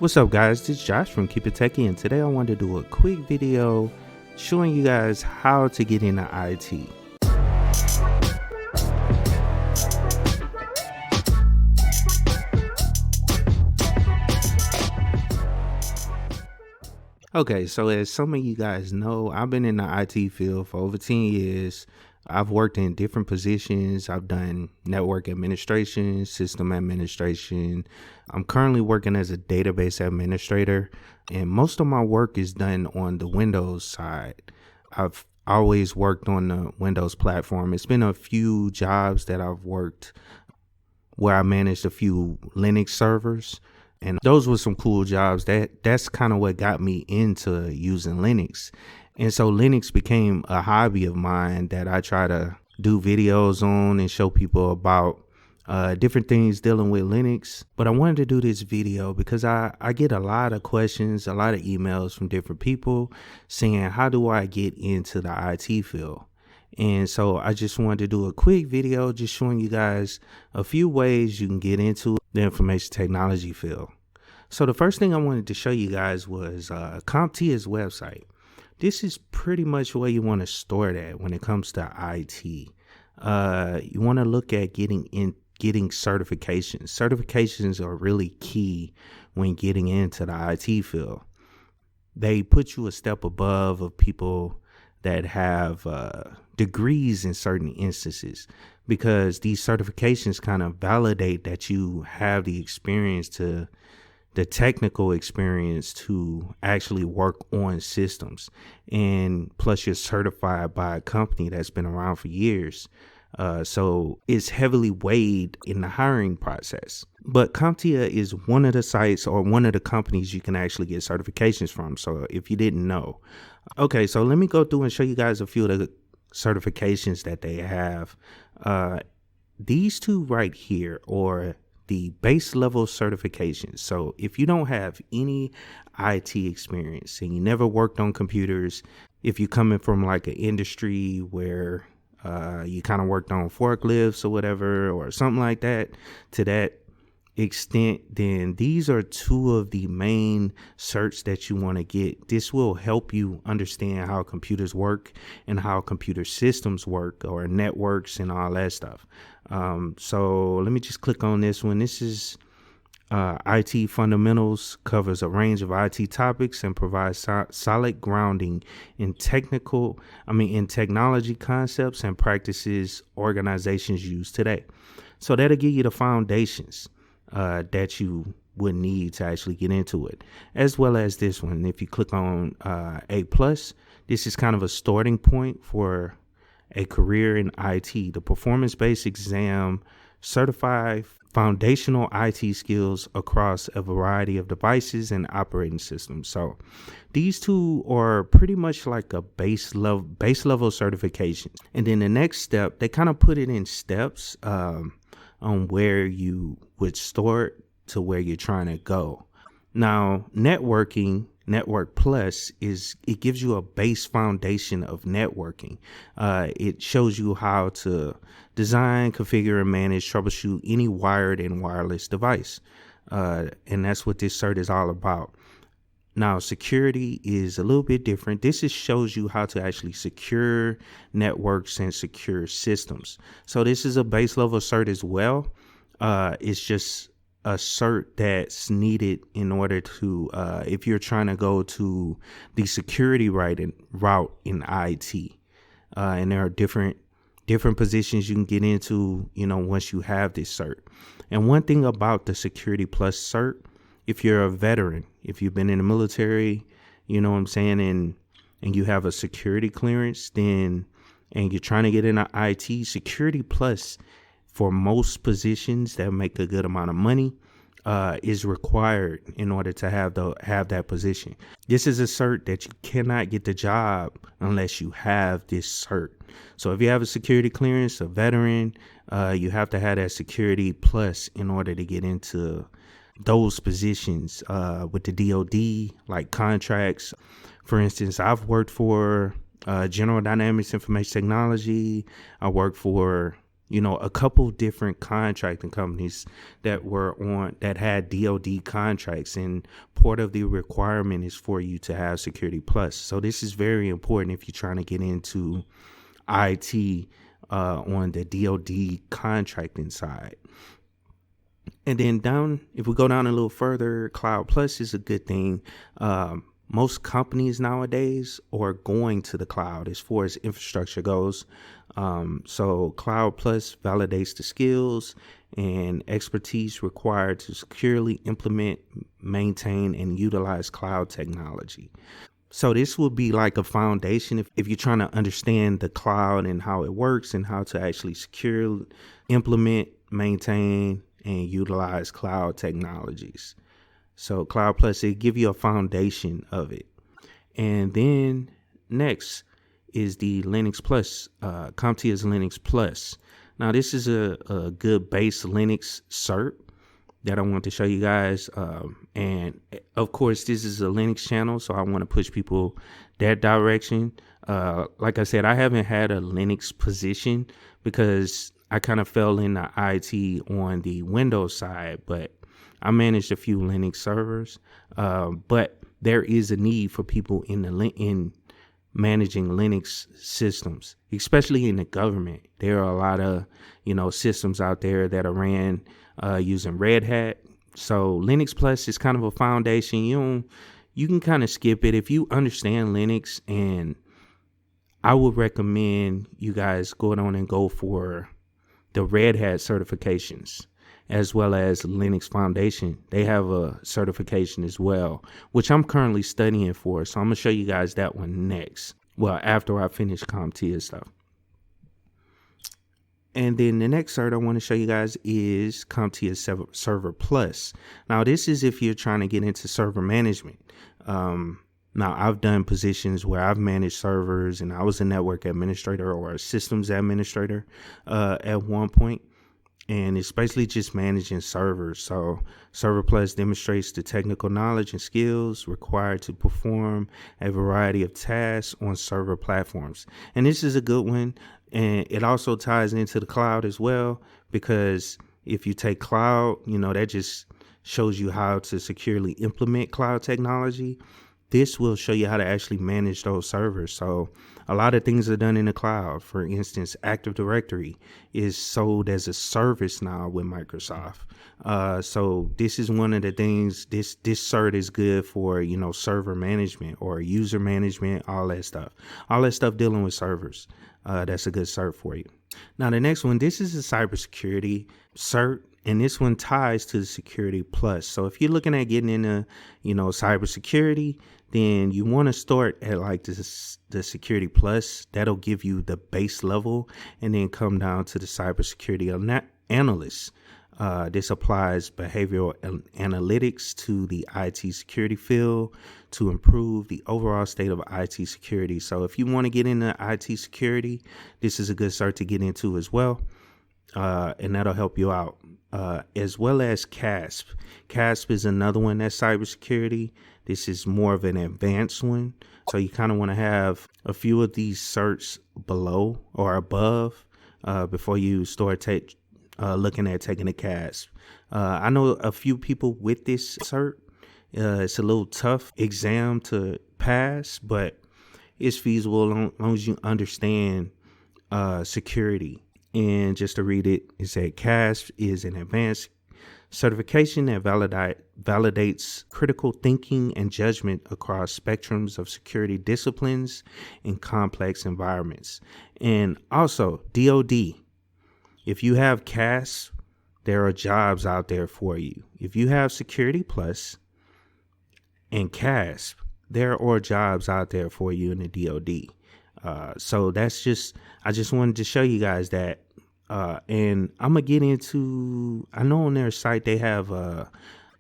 What's up guys, this is Josh from KeepItTechie, and today I wanted to do a quick video showing you guys how to get into IT. Okay, so as some of you guys know, I've been in the IT field for over 10 years. I've worked in different positions. I've done network administration, system administration. I'm currently working as a database administrator, and most of my work is done on the Windows side. I've always worked on the Windows platform. It's been a few jobs that I've worked where I managed a few Linux servers, and those were some cool jobs. That's kind of what got me into using Linux. And so Linux became a hobby of mine that I try to do videos on and show people about different things dealing with Linux. But I wanted to do this video because I get a lot of questions, a lot of emails from different people saying, how do I get into the IT field? And so I just wanted to do a quick video just showing you guys a few ways you can get into the information technology field. So the first thing I wanted to show you guys was CompTIA's website. This is pretty much where you want to start at when it comes to IT. You want to look at getting certifications. Certifications are really key when getting into the IT field. They put you a step above of people that have degrees in certain instances, because these certifications kind of validate that you have the experience the technical experience to actually work on systems, and plus you're certified by a company that's been around for years. So it's heavily weighed in the hiring process. But CompTIA is one of the sites or one of the companies you can actually get certifications from. So if you didn't know. Okay, so let me go through and show you guys a few of the certifications that they have. These two right here are the base level certifications. So if you don't have any IT experience and you never worked on computers, if you're coming from like an industry where you kind of worked on forklifts or whatever, or something like that, to that extent, then these are two of the main certs that you want to get. This will help you understand how computers work and how computer systems work, or networks and all that stuff. So let me just click on this one. This is IT Fundamentals, covers a range of IT topics and provides solid grounding in technology concepts and practices organizations use today. So that'll give you the foundations that you would need to actually get into it, as well as this one. If you click on A+, this is kind of a starting point for a career in IT. The performance-based exam certified foundational IT skills across a variety of devices and operating systems. So these two are pretty much like a base level certification. And then the next step, they kind of put it in steps on where you would start to where you're trying to go. Now, Network Plus it gives you a base foundation of networking. It shows you how to design, configure, and manage, troubleshoot any wired and wireless device. And that's what this cert is all about. Now, security is a little bit different. This shows you how to actually secure networks and secure systems. So this is a base level cert as well. It's just a cert that's needed in order to, if you're trying to go to the security route in IT. And there are different positions you can get into, once you have this cert. And one thing about the Security Plus cert, if you're a veteran, if you've been in the military, you know what I'm saying, and you have a security clearance, and you're trying to get into IT, Security Plus for most positions that make a good amount of money is required in order to have that position. This is a cert that you cannot get the job unless you have this cert. So if you have a security clearance, a veteran, you have to have that Security Plus in order to get into those positions with the DoD, like contracts. For instance, I've worked for General Dynamics Information Technology. I worked for a couple different contracting companies that had DoD contracts, and part of the requirement is for you to have Security Plus. So this is very important if you're trying to get into IT on the DoD contracting side. And then if we go down a little further, Cloud Plus is a good thing. Most companies nowadays are going to the cloud as far as infrastructure goes. So Cloud Plus validates the skills and expertise required to securely implement, maintain, and utilize cloud technology. So this will be like a foundation if you're trying to understand the cloud and how it works and how to actually securely implement, maintain, and utilize cloud technologies. So Cloud Plus, it give you a foundation of it. And then next is the Linux Plus, CompTIA's Linux Plus. Now this is a good base Linux cert that I want to show you guys. And of course, this is a Linux channel, so I want to push people that direction. Like I said, I haven't had a Linux position because I kind of fell into IT on the Windows side, but I managed a few Linux servers. But there is a need for people in managing Linux systems, especially in the government. There are a lot of systems out there that are ran using Red Hat. So Linux Plus is kind of a foundation. You can kind of skip it if you understand Linux, and I would recommend you guys go on and go for the Red Hat certifications as well as Linux Foundation. They have a certification as well, which I'm currently studying for. So I'm going to show you guys that one next. Well, after I finish CompTIA stuff. And then the next cert I want to show you guys is CompTIA Server Plus. Now, this is if you're trying to get into server management. Now, I've done positions where I've managed servers, and I was a network administrator or a systems administrator at one point. And it's basically just managing servers. So Server Plus demonstrates the technical knowledge and skills required to perform a variety of tasks on server platforms. And this is a good one. And it also ties into the cloud as well, because if you take cloud, that just shows you how to securely implement cloud technology. This will show you how to actually manage those servers. So a lot of things are done in the cloud. For instance, Active Directory is sold as a service now with Microsoft. So this is one of the things, this cert is good for, server management or user management, all that stuff dealing with servers. That's a good cert for you. Now, the next one, this is a cybersecurity cert. And this one ties to the Security Plus. So if you're looking at getting into, cybersecurity, then you want to start at like the Security Plus. That'll give you the base level, and then come down to the cybersecurity analyst. This applies behavioral analytics to the IT security field to improve the overall state of IT security. So if you want to get into IT security, this is a good cert to get into as well. And that'll help you out. As well as CASP. CASP is another one that's cybersecurity. This is more of an advanced one. So you kind of want to have a few of these certs below or above before you start looking at taking a CASP. I know a few people with this cert. It's a little tough exam to pass, but it's feasible as long as you understand security. And just to read it, it said CASP is an advanced certification that validates critical thinking and judgment across spectrums of security disciplines in complex environments. And also, DoD, if you have CASP, there are jobs out there for you. If you have Security Plus and CASP, there are jobs out there for you in the DoD. So I just wanted to show you guys that. And I'm going to get into, I know on their site they have a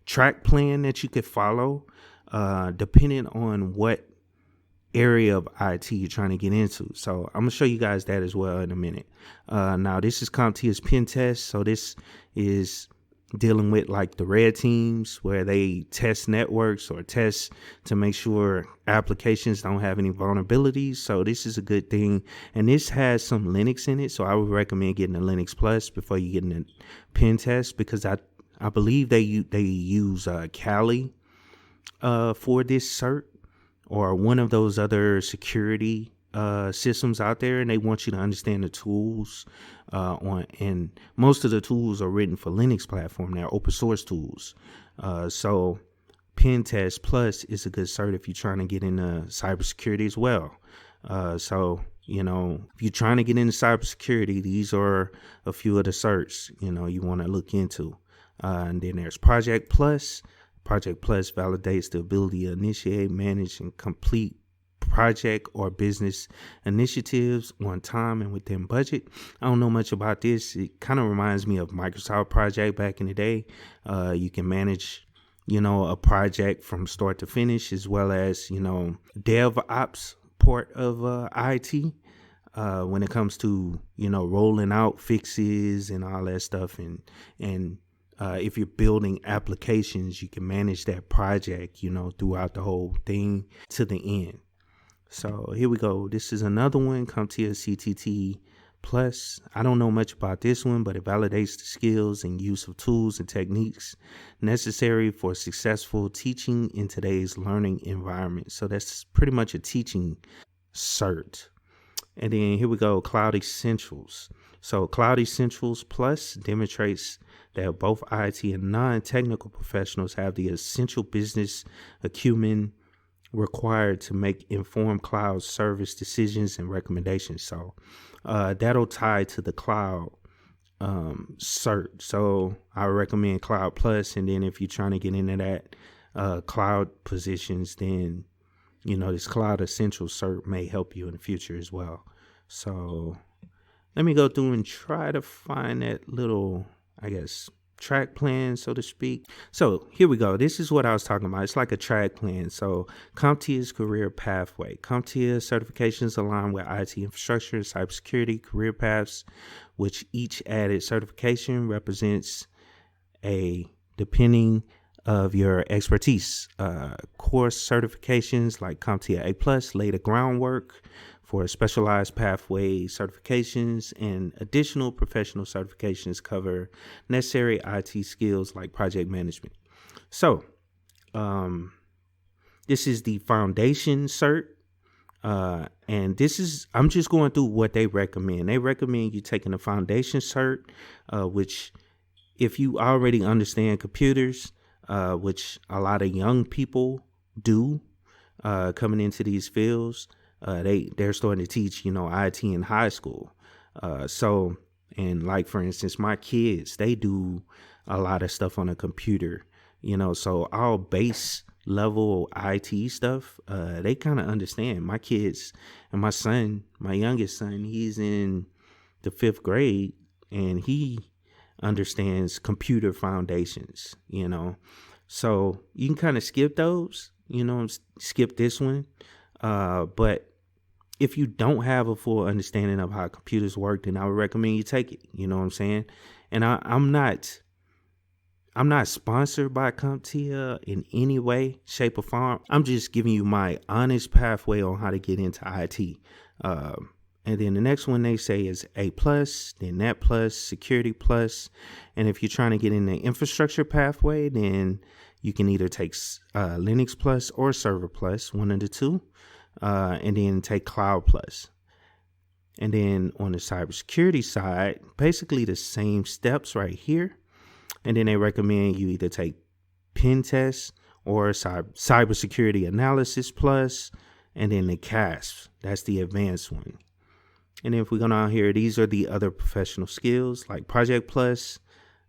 track plan that you could follow, depending on what area of IT you're trying to get into. So I'm going to show you guys that as well in a minute. Now this is CompTIA's pen test. So this is dealing with like the red teams where they test networks or test to make sure applications don't have any vulnerabilities. So this is a good thing. And this has some Linux in it. So I would recommend getting a Linux Plus before you get in a pen test, because I believe they use Kali for this cert, or one of those other security systems out there, and they want you to understand the tools and most of the tools are written for Linux platform. They're open source tools. So Pen Test Plus is a good cert if you're trying to get into cybersecurity as well. So, if you're trying to get into cybersecurity, these are a few of the certs, you want to look into. And then there's Project Plus. Project Plus validates the ability to initiate, manage, and complete project or business initiatives on time and within budget. I don't know much about this. It kind of reminds me of Microsoft Project back in the day. You can manage, a project from start to finish, as well as, DevOps part of IT when it comes to, rolling out fixes and all that stuff. And if you're building applications, you can manage that project, throughout the whole thing to the end. So here we go. This is another one, CompTIA CTT Plus. I don't know much about this one, but it validates the skills and use of tools and techniques necessary for successful teaching in today's learning environment. So that's pretty much a teaching cert. And then here we go, Cloud Essentials. So Cloud Essentials Plus demonstrates that both IT and non-technical professionals have the essential business acumen required to make informed cloud service decisions and recommendations. So that'll tie to the cloud cert. So I recommend Cloud Plus. And then if you're trying to get into that cloud positions, then this Cloud Essential cert may help you in the future as well. So let me go through and try to find that little, track plan, so to speak. So here we go. This is what I was talking about. It's like a track plan. So CompTIA's career pathway. CompTIA certifications align with IT infrastructure, cybersecurity, career paths, which each added certification represents a depending of your expertise. Course certifications like CompTIA A+ lay the groundwork for specialized pathway certifications, and additional professional certifications cover necessary IT skills like project management. So this is the foundation cert. And I'm just going through what they recommend. They recommend you taking the foundation cert, which if you already understand computers, which a lot of young people do coming into these fields, they're starting to teach, IT in high school. So, and like, for instance, my kids, they do a lot of stuff on a computer, so all base level IT stuff, they kind of understand. My kids and my son, my youngest son, he's in the 5th grade and he understands computer foundations, so you can kind of skip those, skip this one. But if you don't have a full understanding of how computers work, then I would recommend you take it. You know what I'm saying? And I'm not sponsored by CompTIA in any way, shape, or form. I'm just giving you my honest pathway on how to get into IT. And then the next one they say is A+, then Net Plus, Security Plus. And if you're trying to get in the infrastructure pathway, then you can either take Linux Plus or Server Plus, one of the two. And then take Cloud Plus. And then on the cybersecurity side, basically the same steps right here. And then they recommend you either take Pen Test or Cybersecurity Analysis Plus, and then the CASP. That's the advanced one. And then if we go down here, these are the other professional skills like Project Plus.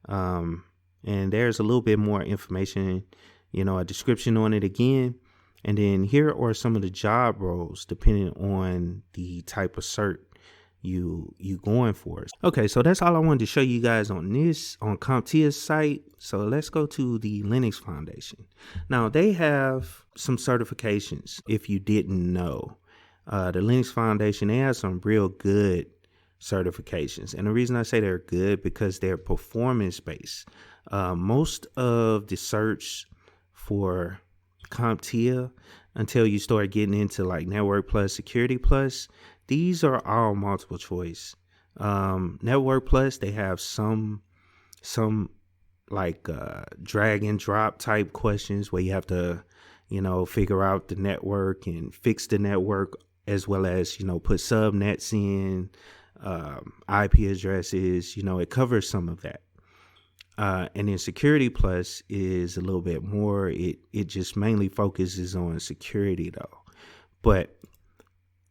And there's a little bit more information, a description on it again. And then here are some of the job roles depending on the type of cert you going for. Okay, so that's all I wanted to show you guys on CompTIA's site. So let's go to the Linux Foundation. Now they have some certifications if you didn't know. The Linux Foundation, they have some real good certifications. And the reason I say they're good because they're performance based. Most of the search for CompTIA, until you start getting into like Network Plus, Security Plus, these are all multiple choice. Network Plus, they have some like drag and drop type questions where you have to, figure out the network and fix the network, as well as, put subnets in, IP addresses. It covers some of that. And then Security Plus is a little bit more. It just mainly focuses on security though. But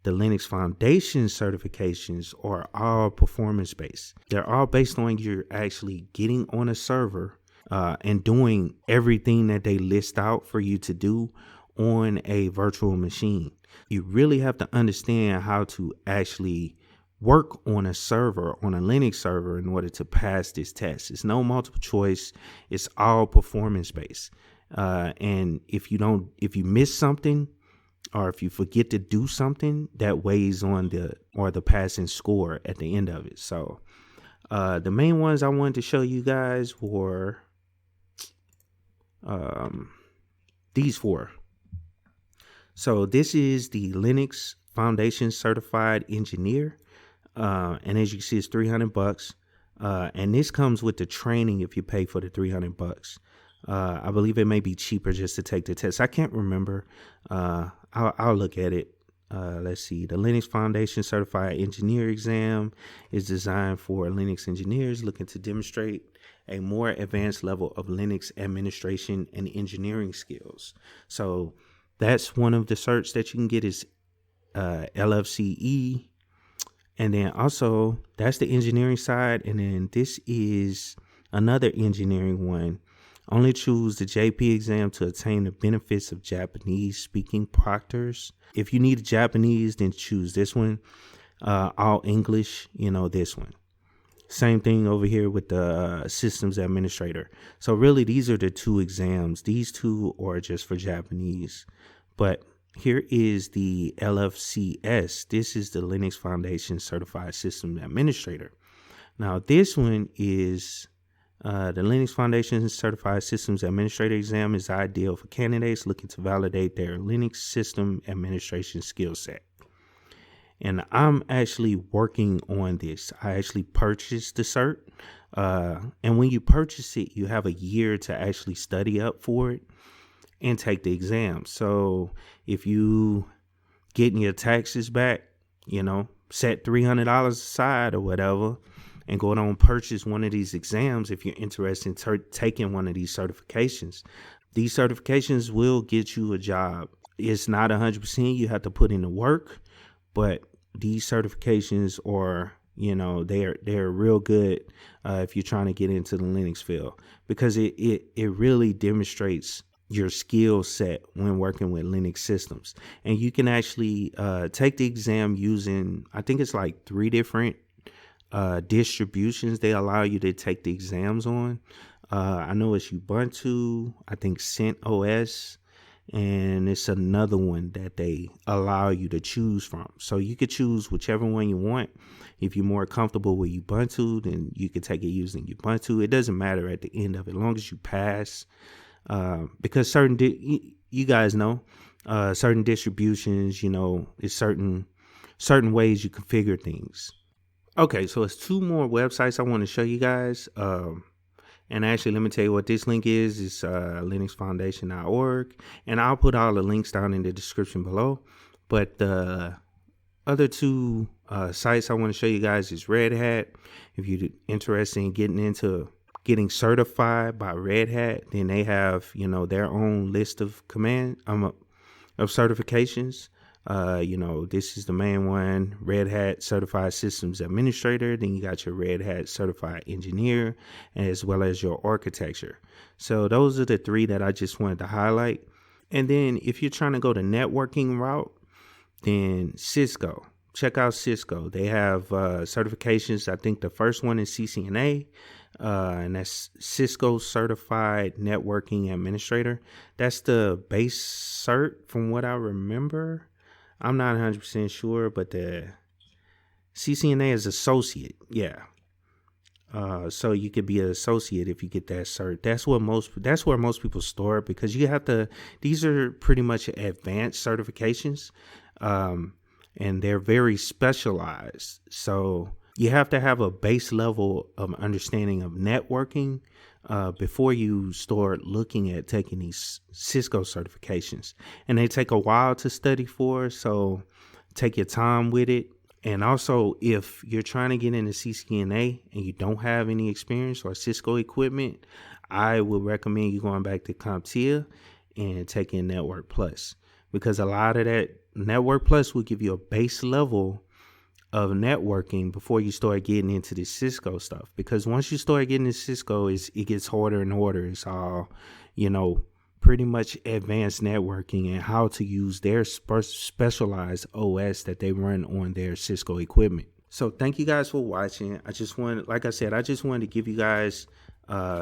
the Linux Foundation certifications are all performance based. They're all based on you actually getting on a server and doing everything that they list out for you to do on a virtual machine. You really have to understand how to actually work on a server, on a Linux server, in order to pass this test. It's no multiple choice. It's all performance based. And if you miss something, or if you forget to do something, that weighs on the passing score at the end of it. So the main ones I wanted to show you guys were these four. So this is the Linux Foundation Certified Engineer. And as you can see, it's $300. And this comes with the training if you pay for the $300. I believe it may be cheaper just to take the test. I can't remember. I'll look at it. Let's see. The Linux Foundation Certified Engineer exam is designed for Linux engineers looking to demonstrate a more advanced level of Linux administration and engineering skills. So that's one of the certs that you can get is LFCE. And then also that's the engineering side. And then this is another engineering one. Only choose the JP exam to attain the benefits of Japanese speaking proctors. If you need Japanese, then choose this one. All English, this one. Same thing over here with the systems administrator. So really, these are the two exams. These two are just for Japanese. But here is the LFCS. This is the Linux Foundation Certified System Administrator. Now, this one is the Linux Foundation Certified Systems Administrator exam is ideal for candidates looking to validate their Linux system administration skill set. And I'm actually working on this. I actually purchased the cert. And when you purchase it, you have a year to actually study up for it and take the exam. So if you getting your taxes back, set $300 aside or whatever, and go on purchase one of these exams if you're interested in taking one of these certifications. These certifications will get you a job. It's not 100%. You have to put in the work, but these certifications are, they're real good if you're trying to get into the Linux field, because it really demonstrates your skill set when working with Linux systems. And you can actually take the exam using, I think it's like 3 different distributions they allow you to take the exams on. I know it's Ubuntu, I think CentOS, and it's another one that they allow you to choose from. So you could choose whichever one you want. If you're more comfortable with Ubuntu, then you can take it using Ubuntu. It doesn't matter at the end of it, as long as you pass. Because certain, you guys know, certain distributions, is certain ways you configure things. Okay, so it's 2 more websites I want to show you guys. And actually, let me tell you what this link is. It's linuxfoundation.org. And I'll put all the links down in the description below. But the other 2 sites I want to show you guys is Red Hat. If you're interested in getting certified by Red Hat, then they have, their own list of of certifications. This is the main one, Red Hat Certified Systems Administrator. Then you got your Red Hat Certified Engineer, as well as your architecture. So those are the 3 that I just wanted to highlight. And then if you're trying to go the networking route, then Cisco. Check out Cisco. They have certifications. I think the first one is CCNA, and that's Cisco Certified Networking Administrator. That's the base cert from what I remember. I'm not 100% sure, but the CCNA is associate. Yeah. So you could be an associate if you get that cert. That's where most people store it, because you have to. These are pretty much advanced certifications, and they're very specialized. So you have to have a base level of understanding of networking before you start looking at taking these Cisco certifications. And they take a while to study for, so take your time with it. And also, if you're trying to get into CCNA and you don't have any experience or Cisco equipment, I would recommend you going back to CompTIA and taking Network Plus, because a lot of that Network Plus will give you a base level of networking before you start getting into the Cisco stuff. Because once you start getting into Cisco, it gets harder and harder. It's all, pretty much advanced networking and how to use their specialized OS that they run on their Cisco equipment. So thank you guys for watching. I just wanted to give you guys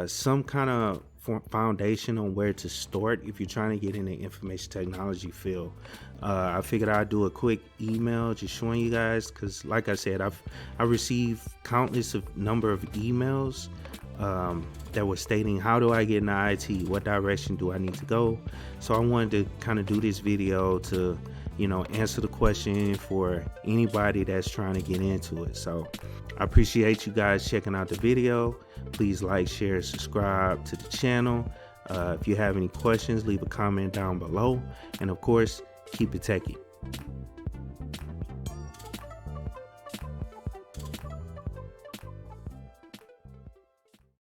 some kind of foundation on where to start if you're trying to get in the information technology field. I figured I'd do a quick email just showing you guys, because like I said, I received countless number of emails that were stating, how do I get into IT? What direction do I need to go? So I wanted to kind of do this video to, answer the question for anybody that's trying to get into it. So I appreciate you guys checking out the video. Please like, share, subscribe to the channel. If you have any questions, leave a comment down below. And of course, keep it techie.